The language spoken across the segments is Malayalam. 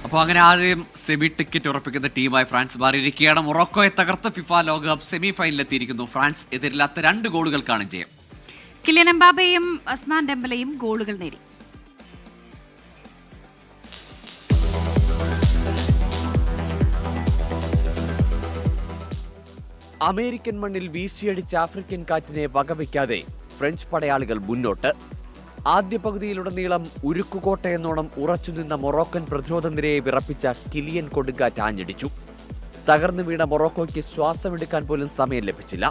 അപ്പോൾ അങ്ങനെ ആദ്യം സെമി ടിക്കറ്റ് ഉറപ്പിക്കുന്ന ടീമായി ഫ്രാൻസ് മാറിയിരിക്കുകയാണ്. മൊറോക്കോയെ തകർത്ത് ഫിഫ ലോകകപ്പ് സെമി ഫൈനലിലെത്തിയിരിക്കുന്നു ഫ്രാൻസ്. എതിരില്ലാത്ത 2 ഗോളുകൾക്കാണ് ജയം. കിലിയൻ എംബാപ്പയും ഉസ്മാൻ ഡെംബലയും ഗോളുകൾ നേടി. അമേരിക്കൻ മണ്ണിൽ വീശിയടിച്ച ആഫ്രിക്കൻ കാറ്റിനെ വകവയ്ക്കാതെ ഫ്രഞ്ച് പടയാളികൾ മുന്നോട്ട്. ആദ്യ പകുതിയിലുടനീളം ഉരുക്കുകോട്ടയെന്നോണം ഉറച്ചുനിന്ന മൊറോക്കൻ പ്രതിരോധ നിരയെ വിറപ്പിച്ച കിലിയൻ കൊടുങ്കാറ്റ് ആഞ്ഞടിച്ചു. തകർന്നു വീണ മൊറോക്കോയ്ക്ക് ശ്വാസമെടുക്കാൻ പോലും സമയം ലഭിച്ചില്ല.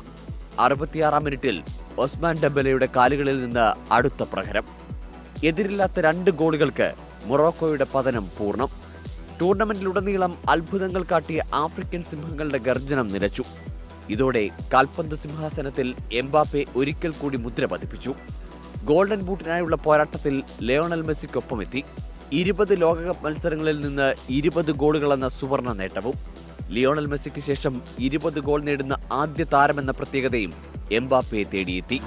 66-ാം മിനിറ്റിൽ ഉസ്മാൻ ഡെംബലയുടെ കാലുകളിൽ നിന്ന് അടുത്ത പ്രഹരം. എതിരില്ലാത്ത 2 ഗോളുകൾക്ക് മൊറോക്കോയുടെ പതനം പൂർണ്ണം. ടൂർണമെന്റിലുടനീളം അത്ഭുതങ്ങൾ കാട്ടിയ ആഫ്രിക്കൻ സിംഹങ്ങളുടെ ഗർജനം നിലച്ചു. ഇതോടെ കാൽപന്ത് സിംഹാസനത്തിൽ എംബാപ്പെ ഒരിക്കൽ കൂടി മുദ്ര പതിപ്പിച്ചു. ഗോൾഡൻ ബൂട്ടിനായുള്ള പോരാട്ടത്തിൽ ലയണൽ മെസ്സിക്കൊപ്പമെത്തി. 20 ലോകകപ്പ് മത്സരങ്ങളിൽ നിന്ന് 20 ഗോളുകളെന്ന സുവർണ നേട്ടവും. ലിയോണൽ മെസ്സിക്ക് ശേഷം 20 ഗോൾ നേടുന്ന ആദ്യ താരമെന്ന പ്രത്യേകതയും എംബാപ്പയെ തേടിയെത്തി.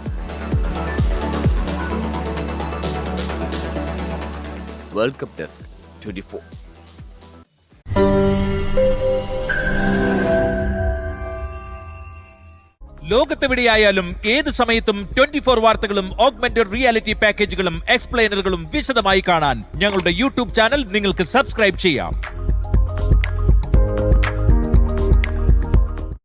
World cup desk 24. ലോകത്തെവിടെയായാലും ഏത് സമയത്തും 24 വാർത്തകളും ഓഗ്മെന്റഡ് റിയാലിറ്റി പാക്കേജുകളും എക്സ്പ്ലെയിനറുകളും വിശദമായി കാണാൻ ഞങ്ങളുടെ യൂട്യൂബ് ചാനൽ നിങ്ങൾക്ക് സബ്സ്ക്രൈബ് ചെയ്യാം.